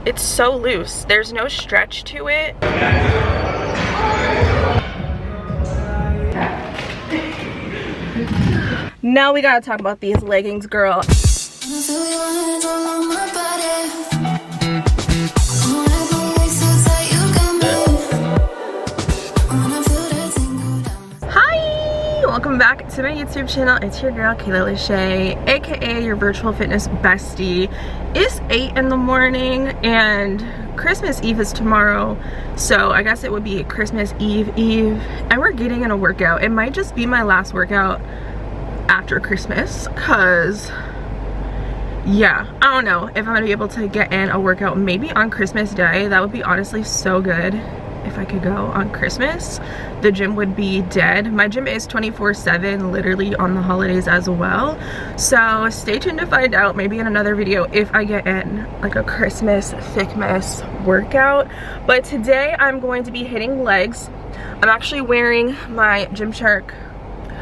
It's so loose. There's no stretch to it. Now we gotta talk about these leggings, girl. Welcome back to my YouTube channel. It's your girl Kayla Lachey, aka your virtual fitness bestie. It's 8 in the morning and Christmas Eve is tomorrow, so I guess it would be Christmas Eve and we're getting in a workout. It might just be my last workout after Christmas, cause yeah, I don't know if I'm gonna be able to get in a workout maybe on Christmas Day. That would be honestly so good. If I could go on Christmas, the gym would be dead. My gym is 24/7 literally on the holidays as well, so stay tuned to find out maybe in another video if I get in like a Christmas thickness workout. But today I'm going to be hitting legs. I'm actually wearing my Gymshark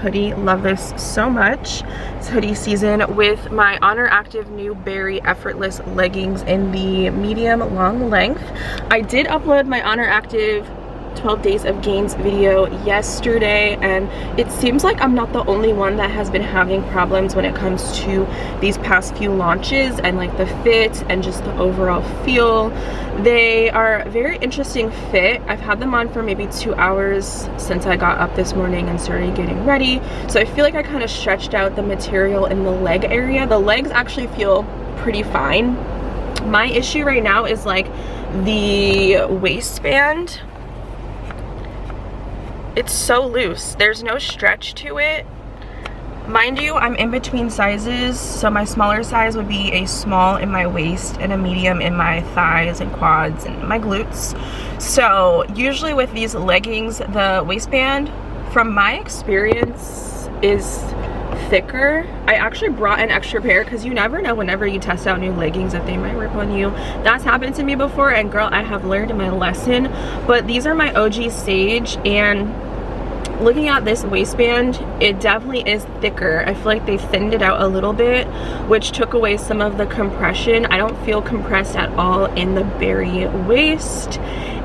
hoodie. Love this so much. It's hoodie season with my Oner Active New Berry Effortless leggings in the medium long length. I did upload my Oner Active 12 days of gains video yesterday, and it seems like I'm not the only one that has been having problems when it comes to these past few launches and like the fit and just the overall feel. They are a very interesting fit. I've had them on for maybe 2 hours since I got up this morning and started getting ready, so I feel like I kind of stretched out the material in the leg area. The legs actually feel pretty fine. My issue right now is like the waistband. It's so loose. There's no stretch to it. Mind you, I'm in between sizes, so my smaller size would be a small in my waist and a medium in my thighs and quads and my glutes. So usually with these leggings, the waistband, from my experience, is thicker. I actually brought an extra pair because you never know whenever you test out new leggings if they might rip on you. That's happened to me before, and girl, I have learned my lesson. But these are my OG Sage, and looking at this waistband, it definitely is thicker. I feel like they thinned it out a little bit, which took away some of the compression. I don't feel compressed at all in the Berry waist,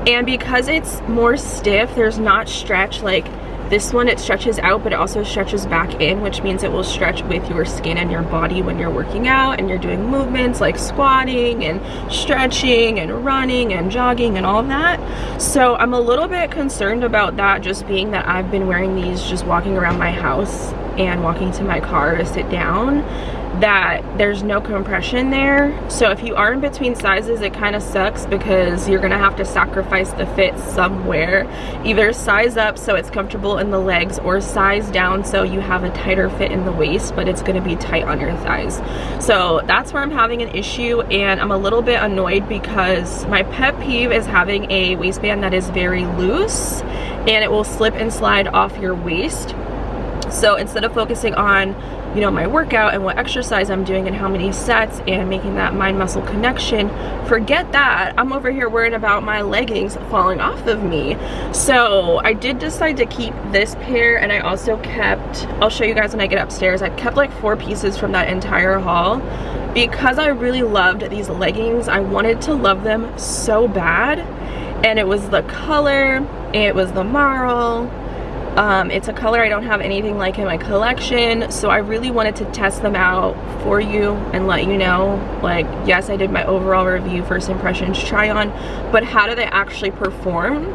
and because it's more stiff, there's not stretch like this one. It stretches out, but it also stretches back in, which means it will stretch with your skin and your body when you're working out and you're doing movements like squatting and stretching and running and jogging and all of that. So I'm a little bit concerned about that, just being that I've been wearing these just walking around my house and walking to my car to sit down, that there's no compression there. So if you are in between sizes, it kind of sucks because you're gonna have to sacrifice the fit somewhere. Either size up so it's comfortable in the legs, or size down so you have a tighter fit in the waist, but it's gonna be tight on your thighs. So that's where I'm having an issue, and I'm a little bit annoyed because my pet peeve is having a waistband that is very loose and it will slip and slide off your waist. So instead of focusing on, you know, my workout and what exercise I'm doing and how many sets and making that mind muscle connection, forget that. I'm over here worrying about my leggings falling off of me. So I did decide to keep this pair, and I also kept, I'll show you guys when I get upstairs, I kept like 4 pieces from that entire haul because I really loved these leggings. I wanted to love them so bad, and it was the color, it was the marl. It's a color I don't have anything like in my collection, so I really wanted to test them out for you and let you know, like, yes, I did my overall review, first impressions, try on, but how do they actually perform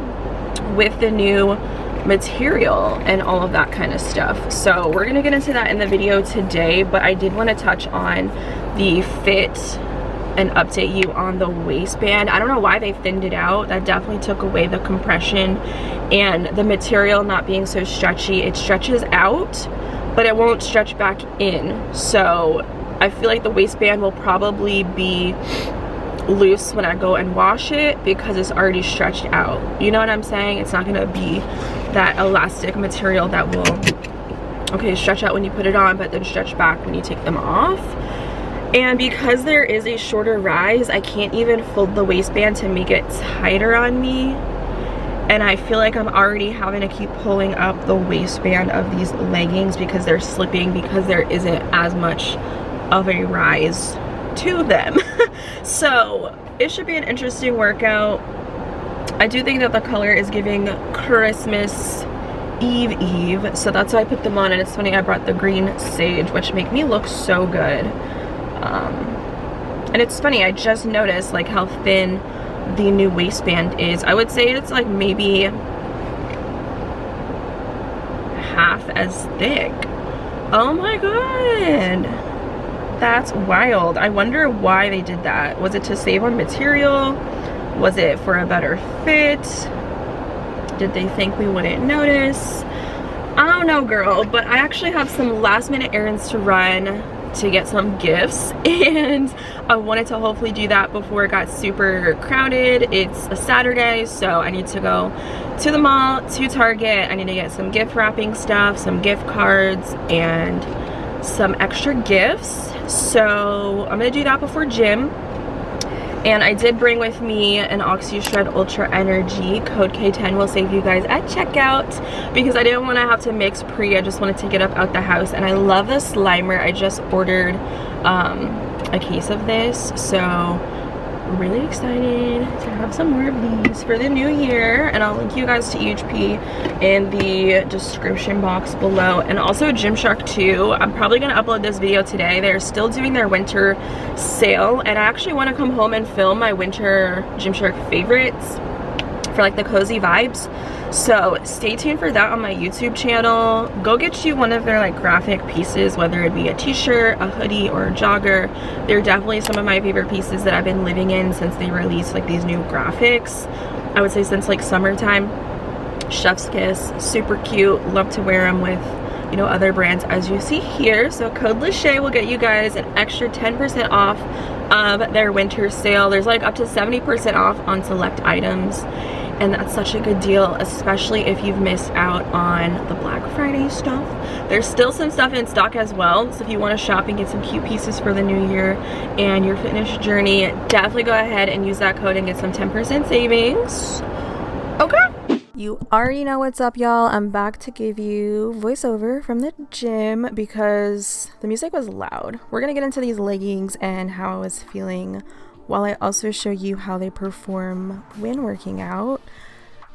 with the new material and all of that kind of stuff. So we're gonna get into that in the video today, but I did want to touch on the fit and update you on the waistband. I don't know why they thinned it out. That definitely took away the compression, and the material not being so stretchy. It stretches out, but it won't stretch back in. So I feel like the waistband will probably be loose when I go and wash it because it's already stretched out. You know what I'm saying? It's not gonna be that elastic material that will, okay, stretch out when you put it on, but then stretch back when you take them off. And because there is a shorter rise, I can't even fold the waistband to make it tighter on me. And I feel like I'm already having to keep pulling up the waistband of these leggings because they're slipping, because there isn't as much of a rise to them. So it should be an interesting workout. I do think that the color is giving Christmas Eve, so that's why I put them on. And it's funny, I brought the green sage, which make me look so good. And it's funny, I just noticed like how thin the new waistband is. I would say it's like maybe half as thick. Oh my god, that's wild. I wonder why they did that. Was it to save on material? Was it for a better fit? Did they think we wouldn't notice? I don't know, girl, but I actually have some last minute errands to run to get some gifts, and I wanted to hopefully do that before it got super crowded. It's a Saturday, so I need to go to the mall, to Target. I need to get some gift wrapping stuff, some gift cards, and some extra gifts. So I'm gonna do that before gym. And I did bring with me an Oxy Shred Ultra Energy. Code K10 will save you guys at checkout, because I didn't want to have to mix pre. I just want to take it up out the house. And I love the Slimer. I just ordered a case of this, so really excited to have some more of these for the new year. And I'll link you guys to EHP in the description box below. And also Gymshark 2, I'm probably going to upload this video today. They're still doing their winter sale, and I actually want to come home and film my winter Gymshark favorites for like the cozy vibes. So stay tuned for that on my YouTube channel. Go get you one of their like graphic pieces, whether it be a t-shirt, a hoodie, or a jogger. They're definitely some of my favorite pieces that I've been living in since they released like these new graphics. I would say since like summertime. Chef's kiss, super cute. Love to wear them with, you know, other brands as you see here. So code Lachey will get you guys an extra 10% off of their winter sale. There's like up to 70% off on select items. And that's such a good deal, especially if you've missed out on the Black Friday stuff. There's still some stuff in stock as well, so if you want to shop and get some cute pieces for the new year and your fitness journey, definitely go ahead and use that code and get some 10% savings. Okay. You already know what's up, y'all. I'm back to give you voiceover from the gym because the music was loud. We're gonna get into these leggings and how I was feeling, while I also show you how they perform when working out.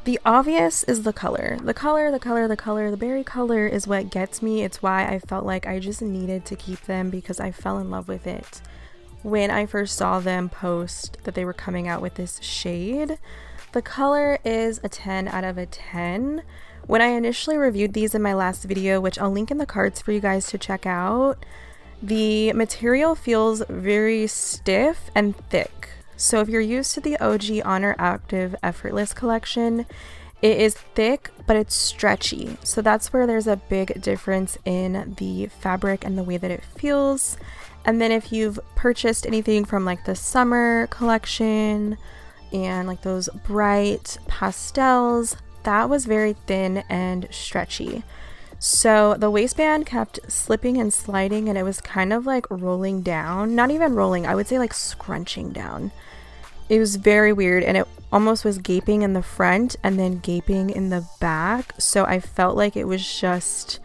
The obvious is the color. The berry color is what gets me. It's why I felt like I just needed to keep them, because I fell in love with it when I first saw them post that they were coming out with this shade. The color is a 10 out of a 10. When I initially reviewed these in my last video, which I'll link in the cards for you guys to check out, the material feels very stiff and thick. So if you're used to the OG Oner Active Effortless collection, it is thick, but it's stretchy. So that's where there's a big difference in the fabric and the way that it feels. And then if you've purchased anything from like the summer collection and like those bright pastels, that was very thin and stretchy. So the waistband kept slipping and sliding, and it was kind of like rolling down. Not even rolling, I would say like scrunching down. It was very weird, and it almost was gaping in the front and then gaping in the back. So I felt like it was just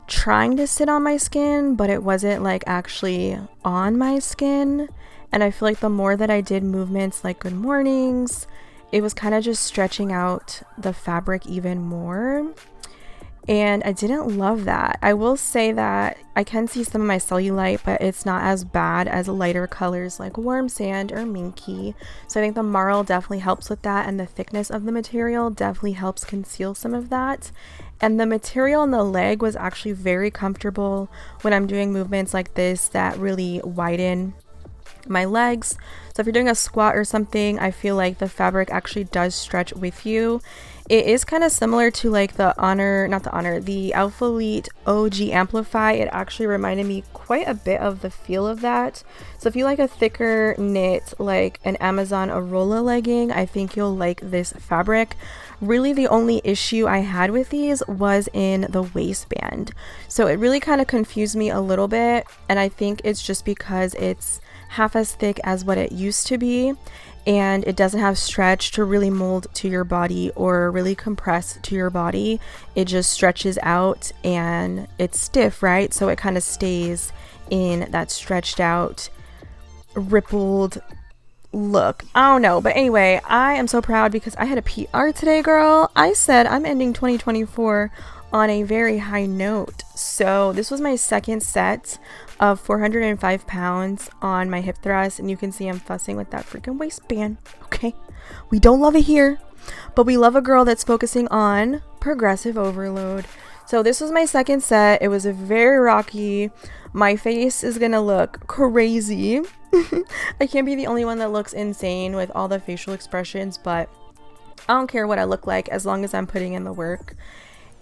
trying to sit on my skin, but it wasn't like actually on my skin. And I feel like the more that I did movements like good mornings, it was kind of just stretching out the fabric even more. And I didn't love that. I will say that I can see some of my cellulite, but it's not as bad as lighter colors like warm sand or minky. So I think the marl definitely helps with that, and the thickness of the material definitely helps conceal some of that. And the material on the leg was actually very comfortable when I'm doing movements like this that really widen my legs. So if you're doing a squat or something, I feel like the fabric actually does stretch with you. It is kind of similar to like the the Alpha Elite OG Amplify. It actually reminded me quite a bit of the feel of that. So if you like a thicker knit, like an Amazon Arola legging, I think you'll like this fabric. Really the only issue I had with these was in the waistband. So it really kind of confused me a little bit, and I think it's just because it's half as thick as what it used to be, and it doesn't have stretch to really mold to your body or really compress to your body. It just stretches out and it's stiff, right? So it kind of stays in that stretched out rippled look. I don't know, but anyway, I am so proud because I had a PR today, girl. I said I'm ending 2024 on a very high note. So this was my second set of 405 pounds on my hip thrust, and you can see I'm fussing with that freaking waistband. Okay, we don't love it here, but we love a girl that's focusing on progressive overload. So this was my second set. It was a very rocky. My face is gonna look crazy. I can't be the only one that looks insane with all the facial expressions, but I don't care what I look like as long as I'm putting in the work.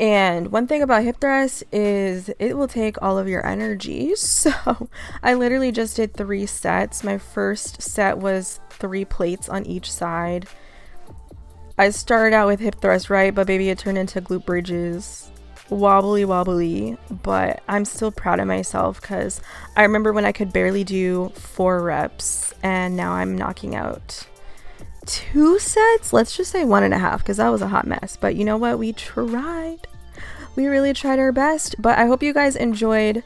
And one thing about hip thrust is it will take all of your energy. So I literally just did 3 sets. My first set was 3 plates on each side. I started out with hip thrust, right? But baby, it turned into glute bridges. Wobbly, but I'm still proud of myself because I remember when I could barely do 4 reps, and now I'm knocking out 2 sets. Let's just say 1.5 because that was a hot mess. But you know what? We tried. We really tried our best. But I hope you guys enjoyed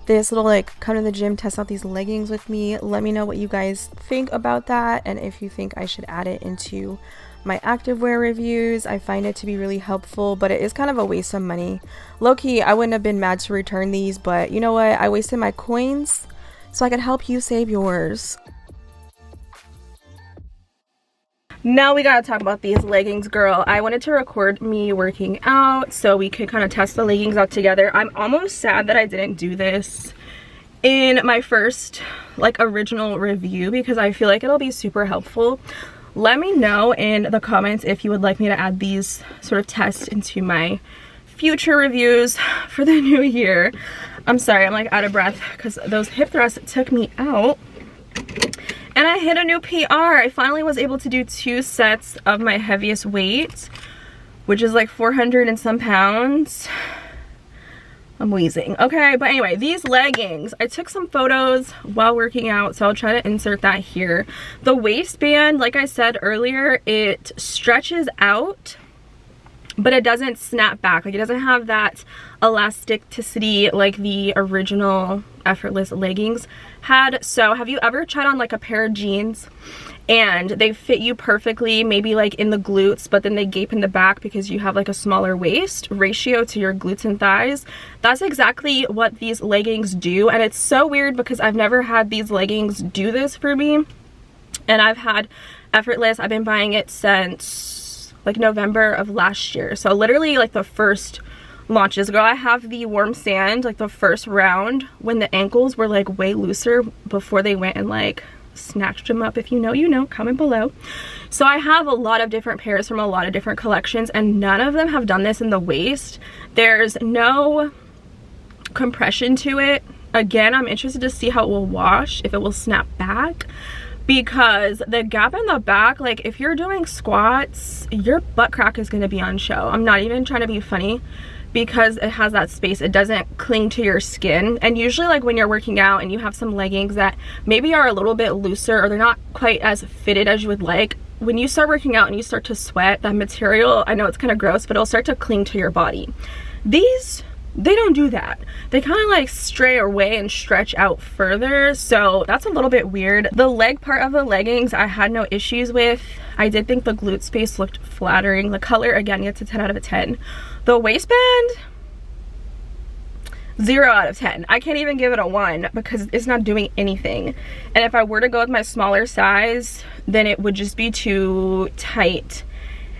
this little like come to the gym, test out these leggings with me. Let me know what you guys think about that, and if you think I should add it into my activewear reviews. I find it to be really helpful, but it is kind of a waste of money. Low-key, I wouldn't have been mad to return these, but you know what? I wasted my coins so I could help you save yours. Now we gotta talk about these leggings, girl. I wanted to record me working out so we could kind of test the leggings out together. I'm almost sad that I didn't do this in my first like original review because I feel like it'll be super helpful. Let me know in the comments if you would like me to add these sort of tests into my future reviews for the new year. I'm sorry, I'm like out of breath because those hip thrusts took me out. And I hit a new PR. I finally was able to do 2 sets of my heaviest weight, which is like 400 and some pounds. I'm wheezing. Okay, but anyway, these leggings, I took some photos while working out, so I'll try to insert that here. The waistband, like I said earlier, it stretches out, but it doesn't snap back. Like, it doesn't have that elasticity like the original effortless leggings had. So have you ever tried on like a pair of jeans and they fit you perfectly, maybe like in the glutes, but then they gape in the back because you have like a smaller waist ratio to your glutes and thighs? That's exactly what these leggings do. And it's so weird because I've never had these leggings do this for me. And I've had effortless, I've been buying it since like November of last year. So literally like the first launches, girl. I have the warm sand, like the first round when the ankles were like way looser before they went and like snatched them up. If you know, you know, comment below. So I have a lot of different pairs from a lot of different collections, and none of them have done this in the waist. There's no compression to it. Again, I'm interested to see how it will wash, if it will snap back, because the gap in the back, like if you're doing squats, your butt crack is going to be on show. I'm not even trying to be funny, because it has that space. It doesn't cling to your skin. And usually like when you're working out and you have some leggings that maybe are a little bit looser or they're not quite as fitted as you would like, when you start working out and you start to sweat, that material, I know it's kind of gross, but it'll start to cling to your body. These, they don't do that. They kind of like stray away and stretch out further, so that's a little bit weird. The leg part of the leggings I had no issues with. I did think the glute space looked flattering. The color, again, gets a 10 out of a 10. The waistband, 0 out of 10. I can't even give it a 1 because it's not doing anything. And if I were to go with my smaller size, then it would just be too tight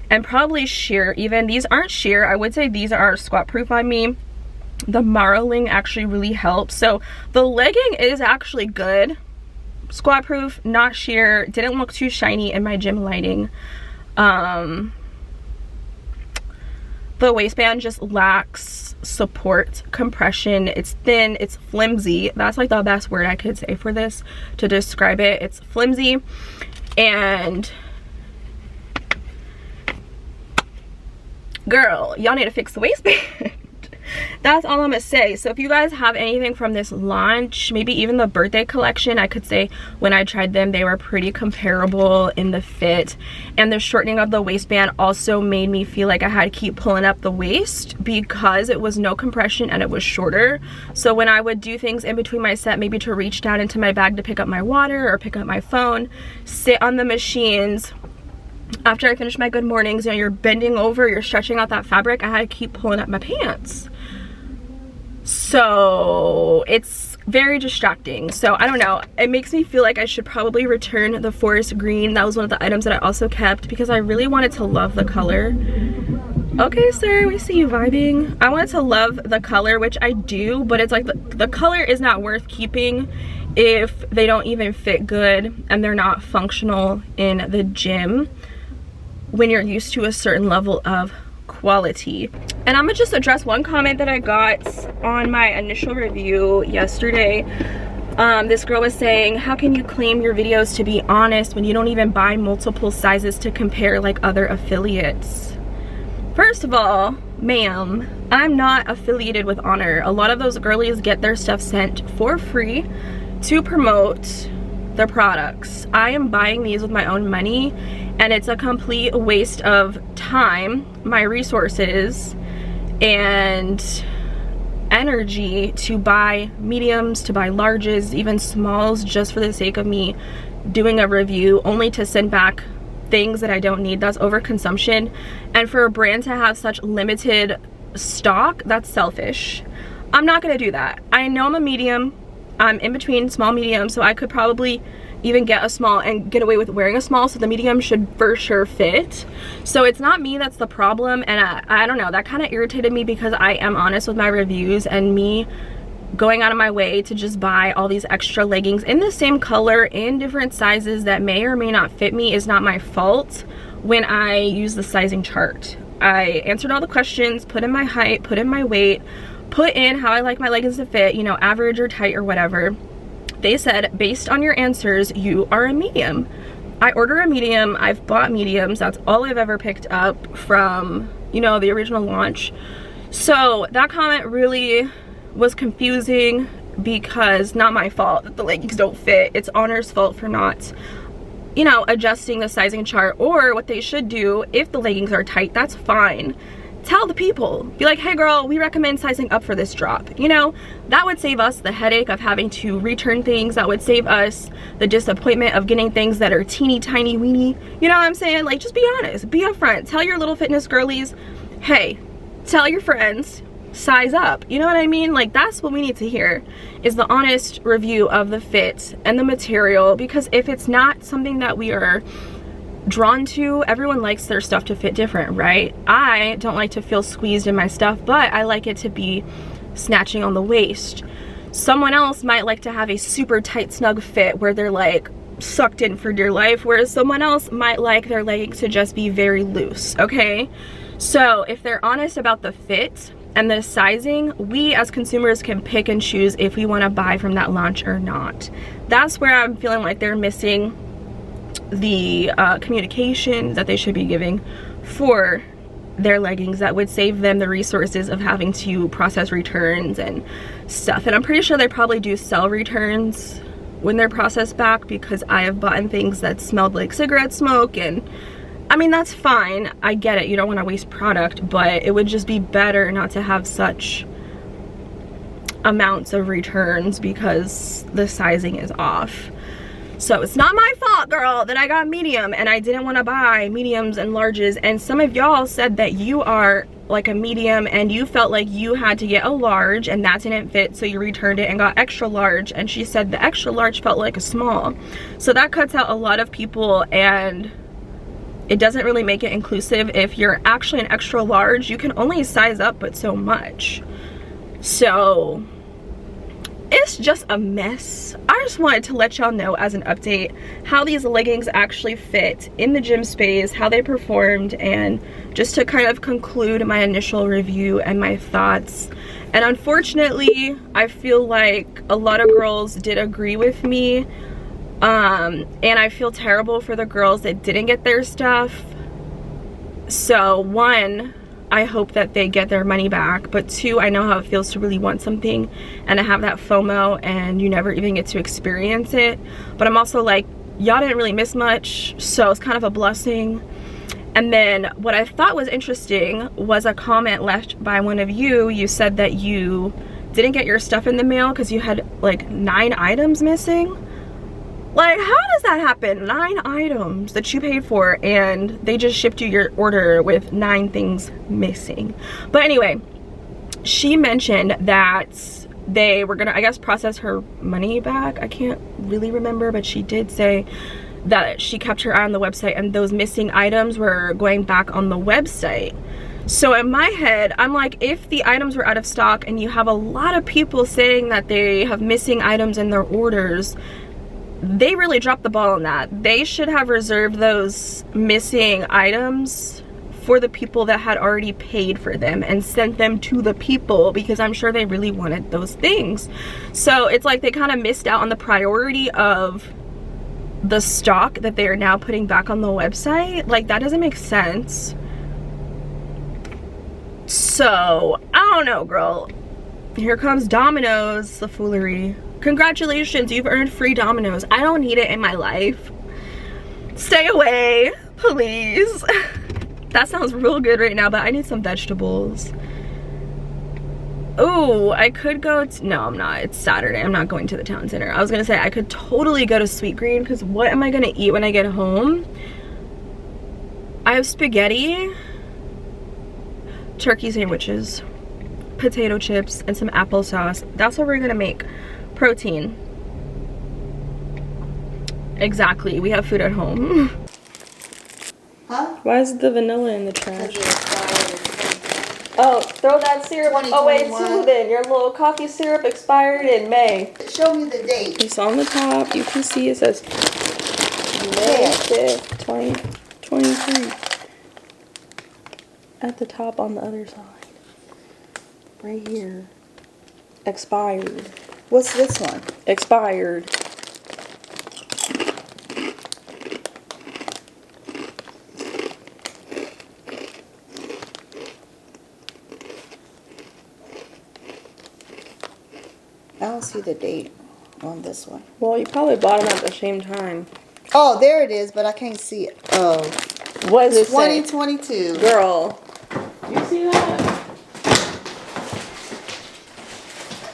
and probably sheer. Even these aren't sheer. I would say these are squat proof on me. The marling actually really helps. So the legging is actually good. Squat proof, not sheer, didn't look too shiny in my gym lighting. The waistband just lacks support, compression. It's thin, it's flimsy. That's like the best word I could say for this to describe it. It's flimsy, and girl, y'all need to fix the waistband. That's all I'm gonna say. So if you guys have anything from this launch, maybe even the birthday collection, I could say when I tried them, they were pretty comparable in the fit. And the shortening of the waistband also made me feel like I had to keep pulling up the waist because it was no compression and it was shorter. So when I would do things in between my set, maybe to reach down into my bag to pick up my water or pick up my phone, sit on the machines, after I finished my good mornings, you know, you're bending over, you're stretching out that fabric, I had to keep pulling up my pants. So it's very distracting. So I don't know, it makes me feel like I should probably return the forest green. That was one of the items that I also kept because I really wanted to love the color. Okay, sir, we see you vibing. I wanted to love the color, which I do, but it's like the color is not worth keeping if they don't even fit good and they're not functional in the gym when you're used to a certain level of quality. And I'm gonna just address one comment that I got on my initial review yesterday. This girl was saying, how can you claim your videos to be honest when you don't even buy multiple sizes to compare like other affiliates? First of all, ma'am, I'm not affiliated with Oner. A lot of those girlies get their stuff sent for free to promote their products. I am buying these with my own money and it's a complete waste of time, my resources, and energy to buy mediums, to buy larges, even smalls, just for the sake of me doing a review, only to send back things that I don't need. That's overconsumption. And for a brand to have such limited stock, that's selfish. I'm not gonna do that. I know I'm a medium. I'm in between small, medium, so I could probably even get a small and get away with wearing a small, so the medium should for sure fit. So it's not me that's the problem, and I don't know, that kind of irritated me because I am honest with my reviews, and me going out of my way to just buy all these extra leggings in the same color in different sizes that may or may not fit me is not my fault when I use the sizing chart. I answered all the questions, put in my height, put in my weight, put in how I like my leggings to fit, you know, average or tight or whatever. They said, based on your answers, you are a medium. I order a medium, I've bought mediums, that's all I've ever picked up from, you know, the original launch. So that comment really was confusing because not my fault that the leggings don't fit. It's Oner's fault for not, you know, adjusting the sizing chart. Or what they should do, if the leggings are tight, that's fine. Tell the people, be like, hey girl, we recommend sizing up for this drop. You know, that would save us the headache of having to return things. That would save us the disappointment of getting things that are teeny tiny weeny. You know what I'm saying? Like, just be honest, be upfront. Tell your little fitness girlies, hey, tell your friends, size up. You know what I mean? Like, that's what we need to hear, is the honest review of the fit and the material. Because if it's not something that we are drawn to, everyone likes their stuff to fit different, right? I don't like to feel squeezed in my stuff, but I like it to be snatching on the waist. Someone else might like to have a super tight snug fit where they're like sucked in for dear life, whereas someone else might like their leggings to just be very loose. Okay, so if they're honest about the fit and the sizing, we as consumers can pick and choose if we want to buy from that launch or not. That's where I'm feeling like they're missing the communication that they should be giving for their leggings that would save them the resources of having to process returns and stuff. And I'm pretty sure they probably do sell returns when they're processed back, because I have bought things that smelled like cigarette smoke, and I mean, that's fine, I get it, you don't want to waste product, but it would just be better not to have such amounts of returns because the sizing is off. So it's not my fault, girl, that I got medium and I didn't want to buy mediums and larges. And some of y'all said that you are like a medium and you felt like you had to get a large and that didn't fit, so you returned it and got extra large. And she said the extra large felt like a small. So that cuts out a lot of people, and it doesn't really make it inclusive. If you're actually an extra large, you can only size up but so much. So it's just a mess. I just wanted to let y'all know as an update how these leggings actually fit in the gym space, how they performed, and just to kind of conclude my initial review and my thoughts. And unfortunately, I feel like a lot of girls did agree with me, and I feel terrible for the girls that didn't get their stuff. So one, I hope that they get their money back, but 2, I know how it feels to really want something and to have that FOMO and you never even get to experience it. But I'm also like, y'all didn't really miss much, so it's kind of a blessing. And then what I thought was interesting was a comment left by one of you. You said that you didn't get your stuff in the mail because you had like 9 items missing. Like, how does that happen? 9 items that you paid for and they just shipped you your order with 9 things missing. But anyway, she mentioned that they were gonna, I guess, process her money back. I can't really remember, but she did say that she kept her eye on the website and those missing items were going back on the website. So in my head, I'm like, if the items were out of stock and you have a lot of people saying that they have missing items in their orders, they really dropped the ball on that. They should have reserved those missing items for the people that had already paid for them and sent them to the people, because I'm sure they really wanted those things. So it's like they kind of missed out on the priority of the stock that they are now putting back on the website. Like, that doesn't make sense. So I don't know, girl. Here comes Domino's, the foolery. Congratulations, you've earned free Domino's. I don't need it in my life. Stay away, please. That sounds real good right now, but I need some vegetables. Oh, I could go to, no, I'm not. It's Saturday. I'm not going to the town center. I was gonna say I could totally go to Sweet Green, because what am I gonna eat when I get home? I have spaghetti, turkey sandwiches, potato chips, and some applesauce. That's what we're gonna make. Protein. Exactly. We have food at home. Huh? Why is the vanilla in the trash? Oh, throw that syrup away too then. Your little coffee syrup expired in May. Show me the date. It's on the top. You can see it says May 5th, 2023. At the top on the other side. Right here. Expired. What's this one? Expired. I don't see the date on this one. Well, you probably bought them at the same time. Oh, there it is, but I can't see it. Oh. What is it? 2022. Girl. You see that?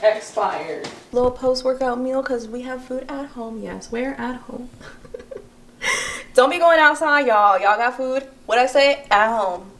Expired. Little post-workout meal because we have food at home. Yes, we're at home. Don't be going outside, y'all. Y'all got food. What I say? At home.